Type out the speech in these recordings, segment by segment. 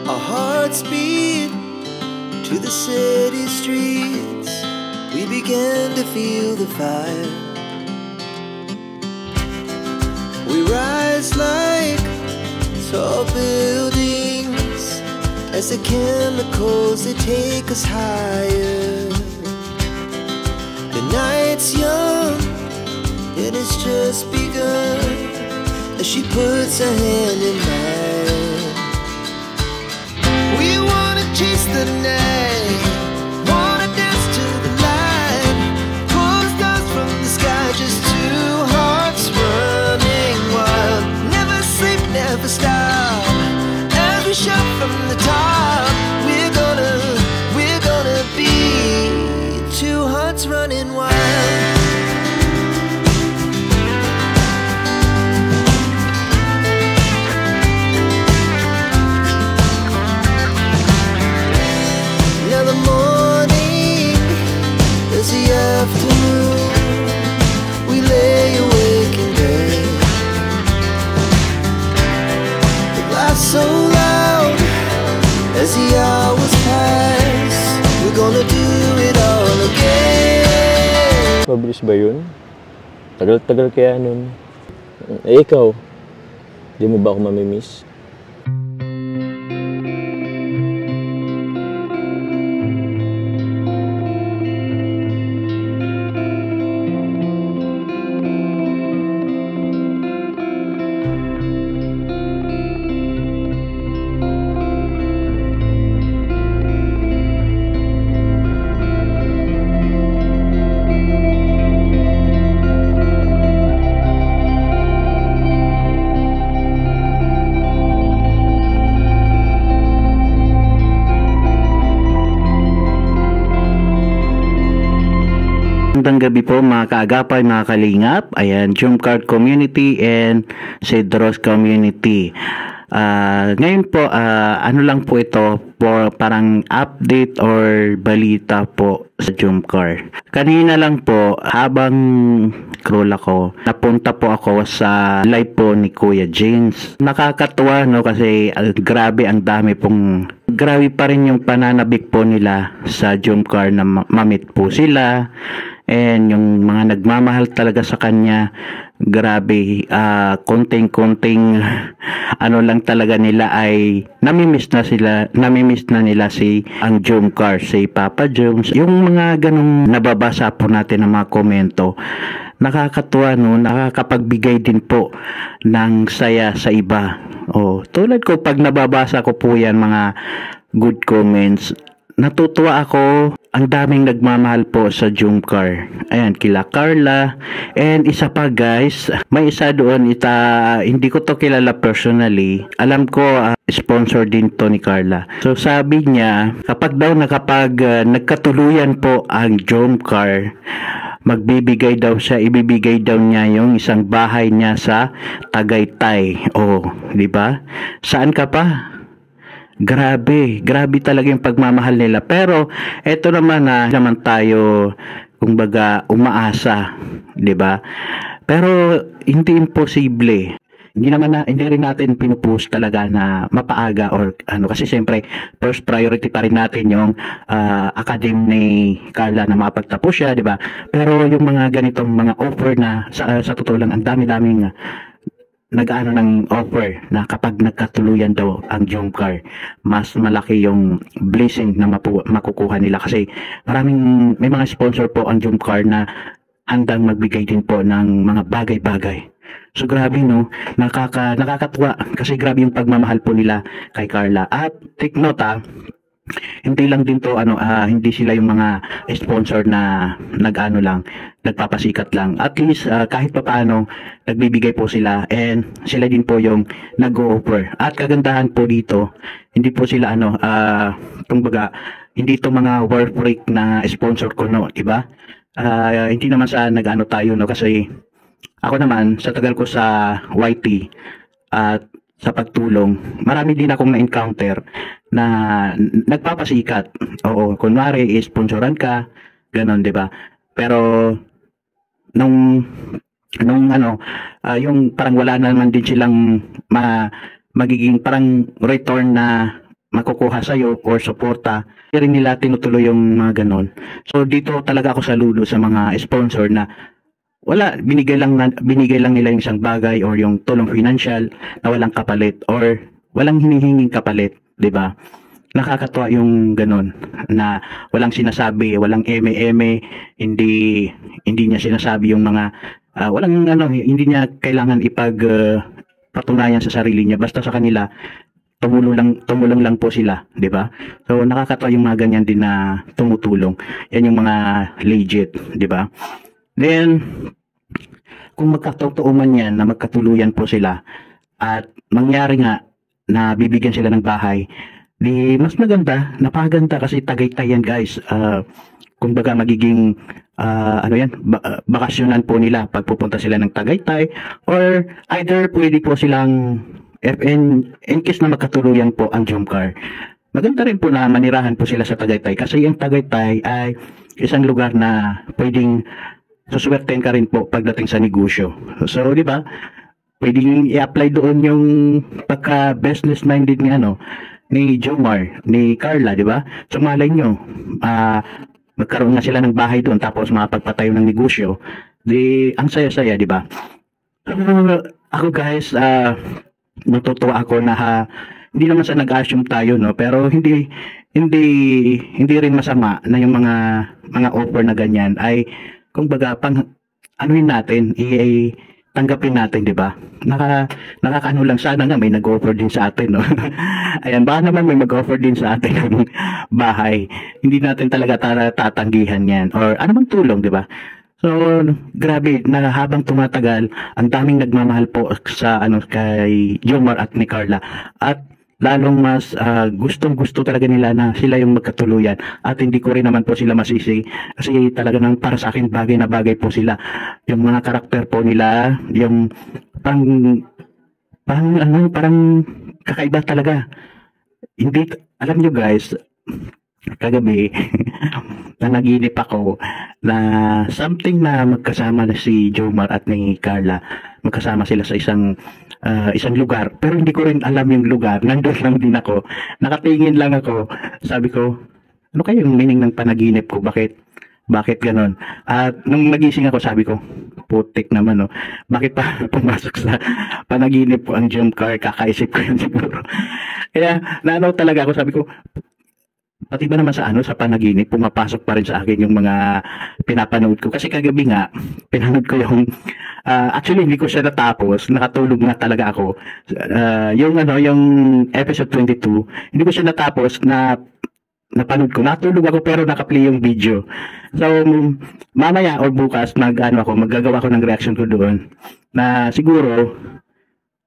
Our hearts beat to the city streets. We began to feel the fire. We rise like tall buildings as the chemicals, they take us higher. The night's young and it's just begun as she puts her hand in mine. We wanna chase the night, wanna dance to the light, pull the stars from the sky, just two hearts running wild. Never sleep, never stop, as we shout from the top. We're gonna be two hearts running wild. Now the morning is the afternoon. We lay awake in bed. The laughs so loud as the hours pass. We're gonna do it all again. Mabilis ba yun? Tagal-tagal kaya nun. Eh ikaw, di mo ba ako mamimiss? Magandang gabi po mga kaagapay, mga kalingap. Ayan, Jumcard Community and Cedros Community. Ngayon po, ano lang po ito, for parang update or balita po sa Jumcard. Kanina lang po, habang scroll ako, napunta po ako sa live po ni Kuya James. Nakakatuwa, no, kasi grabe ang dami pong, grabe pa rin yung pananabik po nila sa Jumcard na mamit po sila. And yung mga nagmamahal talaga sa kanya, grabe, konting-konting ano lang talaga nila ay namimiss na nila si ang Jumcard, si Papa Jones. Yung mga ganong nababasa po natin ng mga komento, nakakatuwa, no, nakakapagbigay din po ng saya sa iba. Tulad ko, pag nababasa ko po yan mga good comments, natutuwa ako. Ang daming nagmamahal po sa Jumcard. Ayan, kila Carla. And isa pa guys, may isa doon, hindi ko to kilala personally. Alam ko, sponsor din to ni Carla. So sabi niya, kapag nagkatuluyan po ang Jumcard, ibibigay daw niya yung isang bahay niya sa Tagaytay. Di ba? Saan ka pa? Grabe talaga yung pagmamahal nila. Pero eto naman naman tayo, kumbaga, umaasa, 'di ba? Pero hindi imposible. Hindi rin natin pinupush talaga na mapaaga or ano, kasi siyempre first priority pa rin natin yung academy ni Carla na mapagtapos siya, 'di ba? Pero yung mga ganitong mga offer na sa totoo lang, ang dami-daming nag-ano ng offer na kapag nagkatuluyan daw ang Jumcard, mas malaki yung blessing na makukuha nila, kasi may mga sponsor po ang Jumcard na handang magbigay din po ng mga bagay-bagay. So grabe, no, nakakatuwa kasi grabe yung pagmamahal po nila kay Carla. At take note, hindi lang din to hindi sila yung mga sponsor na nagpapasikat lang. At least kahit papaano nagbibigay po sila, and sila din po yung nag-o-offer. At kagandahan po dito, hindi po sila kumbaga, hindi to mga worth freak na sponsor ko, no, diba? Hindi naman sa tayo, no, kasi ako naman sa tagal ko sa YT at sa pagtulong, marami din akong na-encounter na nagpapasikat. Oo, kunwari, sponsoran ka, ganon, 'di ba? Pero nung yung parang wala na naman din silang magiging parang return na makukuha sa'yo or suporta, hindi rin nila tinutuloy yung mga ganon. So dito talaga ako saludo sa mga sponsor na wala, binigay lang nila yung isang bagay or yung tulong financial na walang kapalit or walang hinihinging kapalit, 'di ba? Nakakatuwa yung ganon na walang sinasabi, walang eme-eme, hindi niya sinasabi yung mga walang hindi niya kailangan patunayan sa sarili niya, basta sa kanila tumulong lang po sila, 'di ba? So nakakatuwa yung mga ganyan din na tumutulong. Yan yung mga legit, 'di ba? Then kung magkatotoo man yan na magkatuluyan po sila at mangyari nga na bibigyan sila ng bahay, di mas maganda, napakaganda kasi Tagaytay yan guys. Kumbaga magiging bakasyonan po nila pagpupunta sila ng Tagaytay, or either pwede po silang in case na magkatuluyan po ang Jomcar. Maganda rin po na manirahan po sila sa Tagaytay kasi yung Tagaytay ay isang lugar na pwedeng suswertein ka rin po pagdating sa negosyo. So, di ba? Pwedeng i-apply doon yung pagka business minded ni Jomar, ni Carla, di ba? So, malay nyo, magkaroon na sila ng bahay doon tapos makapagpatayo ng negosyo. Di, ang saya-saya, di ba? So, ako guys, natutuwa ako na hindi naman sa nag-assume tayo, no, pero hindi rin masama na yung mga offer na ganyan ay kumbaga anuhin natin, tanggapin natin, di ba? Nakakaano lang, sana nga may nag-offer din sa atin, no. Ayan, baka naman may mag-offer din sa atin ng bahay. Hindi natin talaga tatanggihan yan or anumang tulong, di ba? So, grabe, na habang tumatagal, ang daming nagmamahal po sa kay Jomar at ni Carla. At lalong mas gustong-gusto talaga nila na sila yung magkatuluyan. At hindi ko rin naman po sila masisi kasi talaga nang para sa akin bagay na bagay po sila. Yung mga karakter po nila, yung parang kakaiba talaga. Hindi, alam nyo guys, kagabi nanaginip ako na something na magkasama na si Jomar at ni Carla. Magkasama sila sa isang lugar, pero hindi ko rin alam yung lugar. Nandun lang din ako, nakatingin lang ako, sabi ko, ano kaya yung meaning ng panaginip ko, bakit ganon? At nung nagising ako, sabi ko, putik naman, no, bakit pa pumasok sa panaginip ko ang Jomcar? Kakaisip ko yun siguro. Kaya talaga ako, sabi ko, pati ba naman sa panaginip, pumapasok pa rin sa akin yung mga pinapanood ko. Kasi kagabi nga, pinanood ko yung, actually hindi ko siya natapos, nakatulog na talaga ako. Yung episode 22, hindi ko siya natapos na napanood ko. Natulog ako pero naka-play yung video. So, mamaya or bukas, maggagawa ko ng reaction ko doon. Na siguro,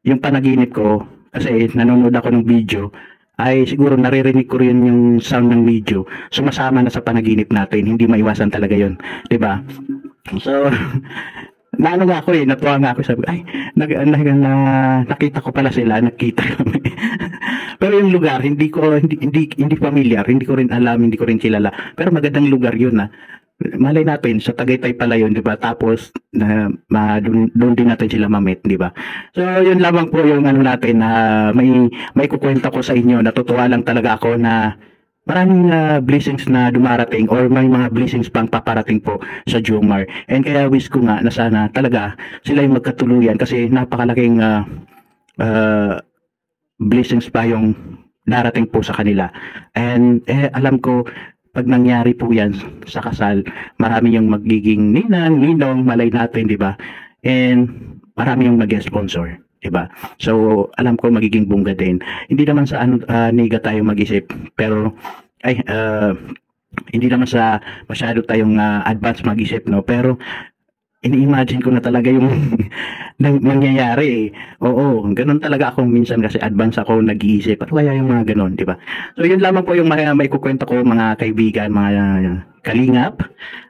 yung panaginip ko, kasi nanonood ako ng video, ay siguro naririnig ko rin yung sound ng video, sumasama na sa panaginip natin, hindi maiwasan talaga yon, di ba? So nga ako natuwa nga ako, sabi ay nakita ko pala sila, nakita kami. Pero yung lugar hindi familiar, hindi ko rin alam, hindi ko rin kilala, pero magandang lugar yun malay natin sa Tagaytay pala yun, di ba? Tapos doon din natin sila ma-meet, di ba? So yun lamang po yung natin na may kukwenta ko sa inyo. Natutuwa lang talaga ako na maraming blessings na dumarating or may mga blessings pang paparating po sa Jomar. And kaya wish ko nga na sana talaga sila yung magkatuluyan kasi napakalaking blessings pa yung darating po sa kanila. And alam ko pag nangyari po yan sa kasal, marami yung magiging ninong, malay natin, di ba? And marami yung mag-sponsor, di ba? So, alam ko magiging bongga din. Hindi naman sa niga tayo mag-isip, pero hindi naman sa masyado tayong advance mag-isip, no? Pero ini-imagine ko na talaga yung nangyayari. Oo, ganun talaga ako minsan kasi advance ako nag-iisip. Ano kaya yung mga ganun, di ba? So, yun lamang po yung may kukwento ko, mga kaibigan, mga kalingap.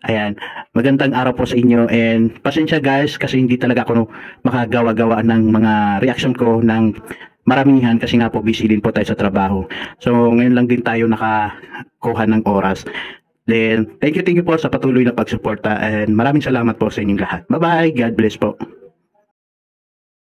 Ayan, magandang araw po sa inyo and pasensya guys kasi hindi talaga ako makagawa-gawa ng mga reaction ko ng maramihan kasi nga po busy din po tayo sa trabaho. So, ngayon lang din tayo nakakuha ng oras. Then, thank you po sa patuloy na pagsuporta and maraming salamat po sa inyong lahat. Bye-bye. God bless po.